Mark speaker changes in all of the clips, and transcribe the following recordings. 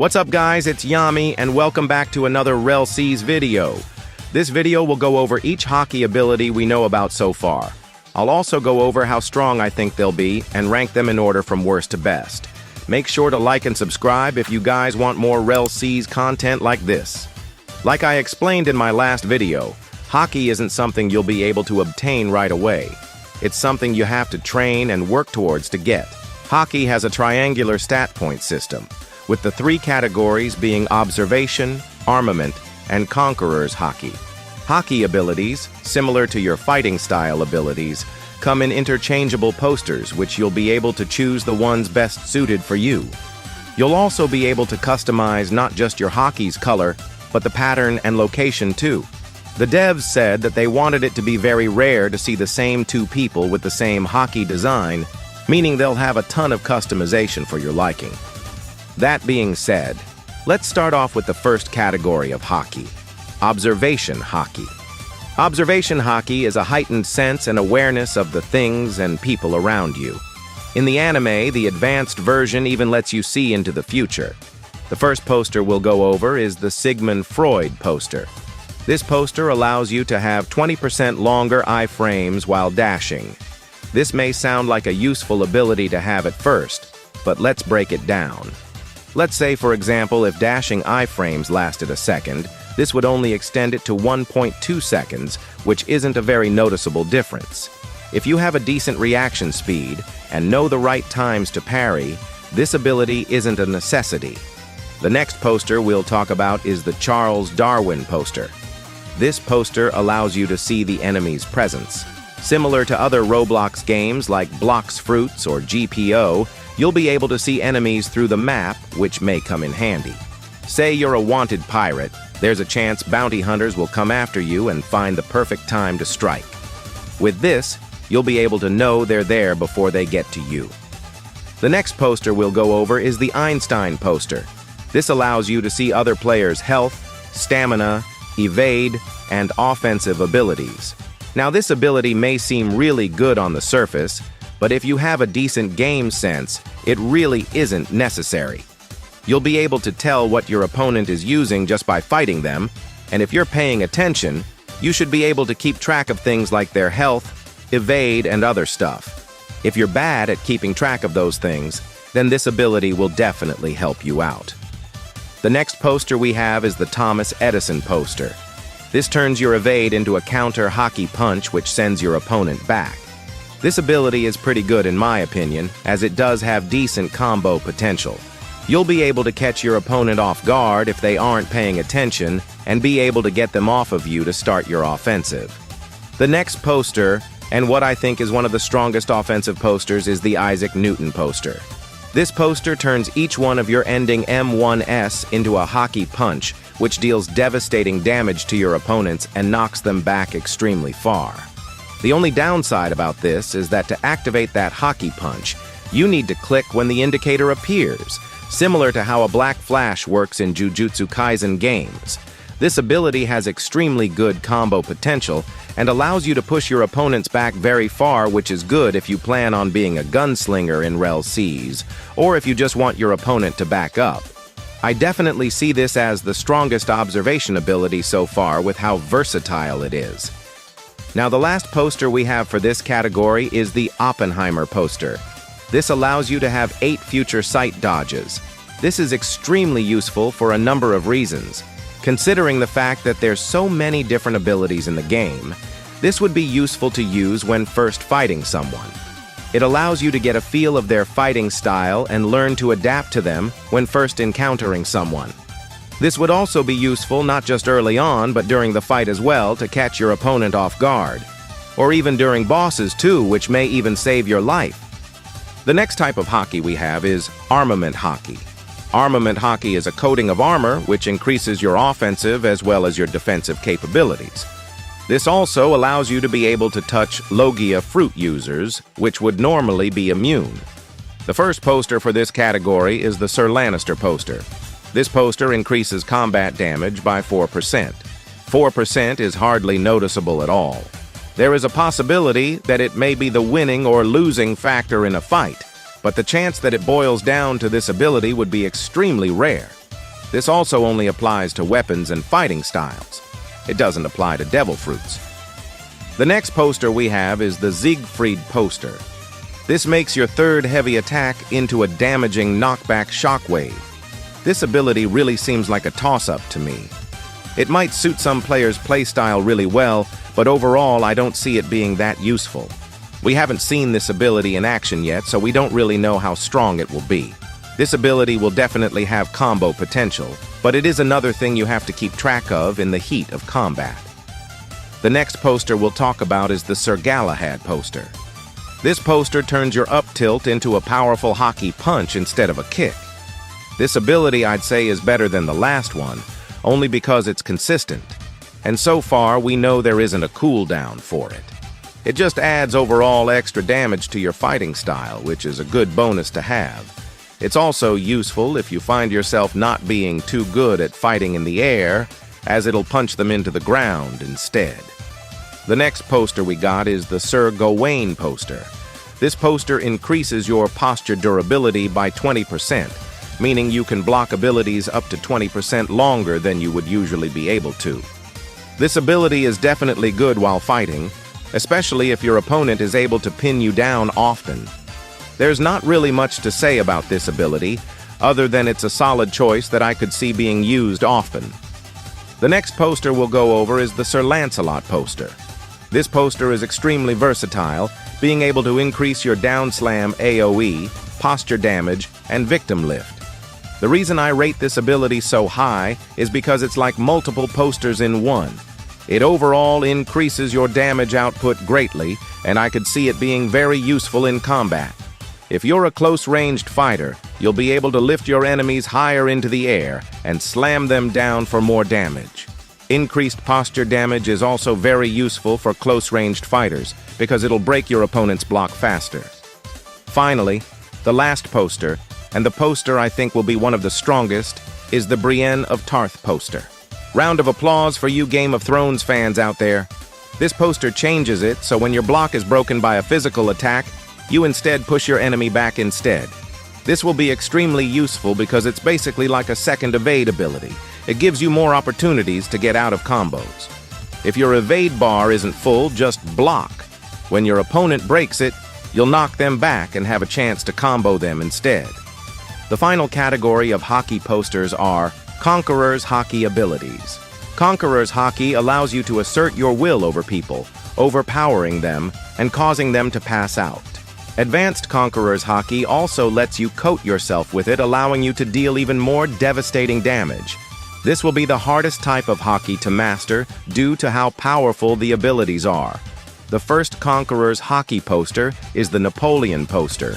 Speaker 1: What's up guys, it's Yami and welcome back to another RELL SEAS video. This video will go over each hockey ability we know about so far. I'll also go over how strong I think they'll be and rank them in order from worst to best. Make sure to like and subscribe if you guys want more RELL SEAS content like this. Like I explained in my last video, hockey isn't something you'll be able to obtain right away. It's something you have to train and work towards to get. Hockey has a triangular stat point system, with the three categories being Observation, Armament, and Conqueror's Haki. Hockey abilities, similar to your fighting style abilities, come in interchangeable posters which you'll be able to choose the ones best suited for you. You'll also be able to customize not just your hockey's color, but the pattern and location too. The devs said that they wanted it to be very rare to see the same two people with the same hockey design, meaning they'll have a ton of customization for your liking. That being said, let's start off with the first category of hockey, Observation Haki. Observation Haki is a heightened sense and awareness of the things and people around you. In the anime, the advanced version even lets you see into the future. The first poster we'll go over is the Sigmund Freud poster. This poster allows you to have 20% longer iframes while dashing. This may sound like a useful ability to have at first, but let's break it down. Let's say, for example, if dashing iframes lasted a second, this would only extend it to 1.2 seconds, which isn't a very noticeable difference. If you have a decent reaction speed and know the right times to parry, this ability isn't a necessity. The next poster we'll talk about is the Charles Darwin poster. This poster allows you to see the enemy's presence. Similar to other Roblox games like Blocks Fruits or GPO, you'll be able to see enemies through the map, which may come in handy. Say you're a wanted pirate, there's a chance bounty hunters will come after you and find the perfect time to strike. With this, you'll be able to know they're there before they get to you. The next poster we'll go over is the Einstein poster. This allows you to see other players' health, stamina, evade, and offensive abilities. Now this ability may seem really good on the surface, but if you have a decent game sense, it really isn't necessary. You'll be able to tell what your opponent is using just by fighting them, and if you're paying attention, you should be able to keep track of things like their health, evade, and other stuff. If you're bad at keeping track of those things, then this ability will definitely help you out. The next poster we have is the Thomas Edison poster. This turns your evade into a counter hockey punch which sends your opponent back. This ability is pretty good in my opinion, as it does have decent combo potential. You'll be able to catch your opponent off guard if they aren't paying attention and be able to get them off of you to start your offensive. The next poster, and what I think is one of the strongest offensive posters, is the Isaac Newton poster. This poster turns each one of your ending M1S into a hockey punch, which deals devastating damage to your opponents and knocks them back extremely far. The only downside about this is that to activate that hockey punch, you need to click when the indicator appears, similar to how a black flash works in Jujutsu Kaisen games. This ability has extremely good combo potential and allows you to push your opponents back very far, which is good if you plan on being a gunslinger in RELL SEAS, or if you just want your opponent to back up. I definitely see this as the strongest observation ability so far with how versatile it is. Now the last poster we have for this category is the Oppenheimer poster. This allows you to have 8 future sight dodges. This is extremely useful for a number of reasons. Considering the fact that there's so many different abilities in the game, this would be useful to use when first fighting someone. It allows you to get a feel of their fighting style and learn to adapt to them when first encountering someone. This would also be useful not just early on, but during the fight as well to catch your opponent off guard. Or even during bosses too, which may even save your life. The next type of hockey we have is Armament Haki. Armament Haki is a coating of armor which increases your offensive as well as your defensive capabilities. This also allows you to be able to touch Logia fruit users, which would normally be immune. The first poster for this category is the Sir Lannister poster. This poster increases combat damage by 4%. 4% is hardly noticeable at all. There is a possibility that it may be the winning or losing factor in a fight, but the chance that it boils down to this ability would be extremely rare. This also only applies to weapons and fighting styles. It doesn't apply to devil fruits. The next poster we have is the Siegfried poster. This makes your third heavy attack into a damaging knockback shockwave. This ability really seems like a toss-up to me. It might suit some players' playstyle really well, but overall I don't see it being that useful. We haven't seen this ability in action yet, so we don't really know how strong it will be. This ability will definitely have combo potential, but it is another thing you have to keep track of in the heat of combat. The next poster we'll talk about is the Sir Galahad poster. This poster turns your up tilt into a powerful hockey punch instead of a kick. This ability, I'd say, is better than the last one, only because it's consistent. And so far, we know there isn't a cooldown for it. It just adds overall extra damage to your fighting style, which is a good bonus to have. It's also useful if you find yourself not being too good at fighting in the air, as it'll punch them into the ground instead. The next poster we got is the Sir Gawain poster. This poster increases your posture durability by 20%, meaning you can block abilities up to 20% longer than you would usually be able to. This ability is definitely good while fighting, especially if your opponent is able to pin you down often. There's not really much to say about this ability, other than it's a solid choice that I could see being used often. The next poster we'll go over is the Sir Lancelot poster. This poster is extremely versatile, being able to increase your down slam AoE, posture damage, and victim lift. The reason I rate this ability so high is because it's like multiple posters in one. It overall increases your damage output greatly, and I could see it being very useful in combat. If you're a close-ranged fighter, you'll be able to lift your enemies higher into the air and slam them down for more damage. Increased posture damage is also very useful for close-ranged fighters because it'll break your opponent's block faster. Finally, the last poster, and the poster I think will be one of the strongest, is the Brienne of Tarth poster. Round of applause for you Game of Thrones fans out there. This poster changes it so when your block is broken by a physical attack, you instead push your enemy back instead. This will be extremely useful because it's basically like a second evade ability. It gives you more opportunities to get out of combos. If your evade bar isn't full, just block. When your opponent breaks it, you'll knock them back and have a chance to combo them instead. The final category of hockey posters are Conqueror's Haki abilities. Conqueror's Haki allows you to assert your will over people, overpowering them and causing them to pass out. Advanced Conqueror's Haki also lets you coat yourself with it, allowing you to deal even more devastating damage. This will be the hardest type of Haki to master due to how powerful the abilities are. The first Conqueror's Haki poster is the Napoleon poster.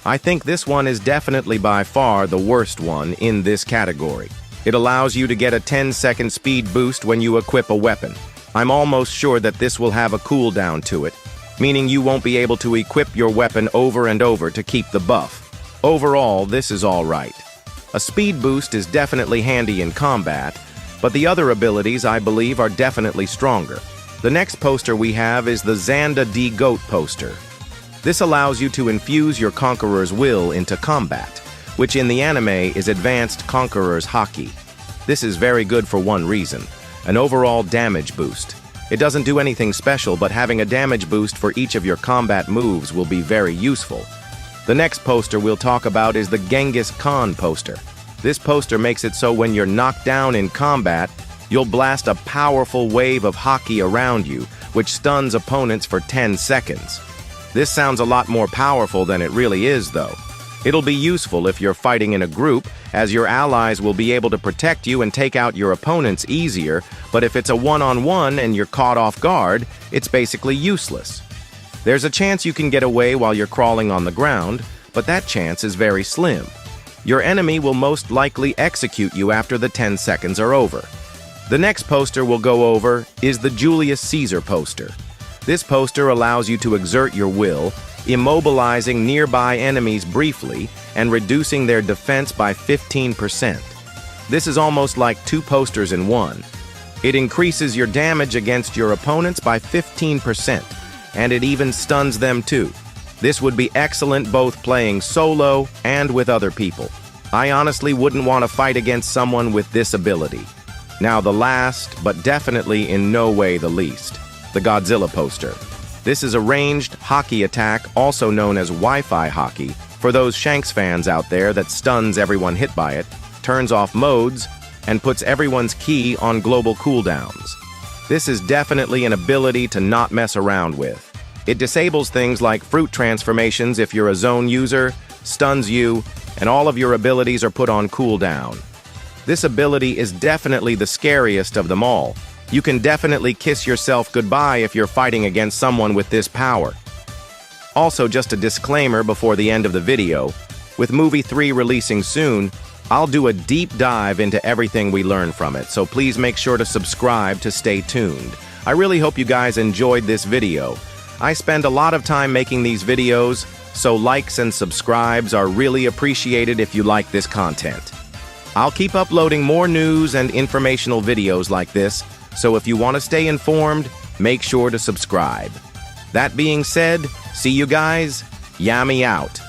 Speaker 1: I think this one is definitely by far the worst one in this category. It allows you to get a 10-second speed boost when you equip a weapon. I'm almost sure that this will have a cooldown to it, meaning you won't be able to equip your weapon over and over to keep the buff. Overall, this is alright. A speed boost is definitely handy in combat, but the other abilities I believe are definitely stronger. The next poster we have is the Xanda D. Goat poster. This allows you to infuse your Conqueror's will into combat, which in the anime is Advanced Conqueror's Haki. This is very good for one reason: an overall damage boost. It doesn't do anything special, but having a damage boost for each of your combat moves will be very useful. The next poster we'll talk about is the Genghis Khan poster. This poster makes it so when you're knocked down in combat, you'll blast a powerful wave of Haki around you, which stuns opponents for 10 seconds. This sounds a lot more powerful than it really is, though. It'll be useful if you're fighting in a group, as your allies will be able to protect you and take out your opponents easier, but if it's a one-on-one and you're caught off guard, it's basically useless. There's a chance you can get away while you're crawling on the ground, but that chance is very slim. Your enemy will most likely execute you after the 10 seconds are over. The next poster we'll go over is the Julius Caesar poster. This poster allows you to exert your will, immobilizing nearby enemies briefly and reducing their defense by 15%. This is almost like two posters in one. It increases your damage against your opponents by 15%, and it even stuns them too. This would be excellent both playing solo and with other people. I honestly wouldn't want to fight against someone with this ability. Now the last, but definitely in no way the least, the Godzilla poster. This is a ranged Haki attack, also known as Wi-Fi Haki, for those Shanks fans out there that stuns everyone hit by it, turns off modes, and puts everyone's ki on global cooldowns. This is definitely an ability to not mess around with. It disables things like fruit transformations if you're a zone user, stuns you, and all of your abilities are put on cooldown. This ability is definitely the scariest of them all. You can definitely kiss yourself goodbye if you're fighting against someone with this power. Also, just a disclaimer before the end of the video, with Movie 3 releasing soon, I'll do a deep dive into everything we learn from it, so please make sure to subscribe to stay tuned. I really hope you guys enjoyed this video. I spend a lot of time making these videos, so likes and subscribes are really appreciated if you like this content. I'll keep uploading more news and informational videos like this, so if you want to stay informed, make sure to subscribe. That being said, see you guys, Yami out.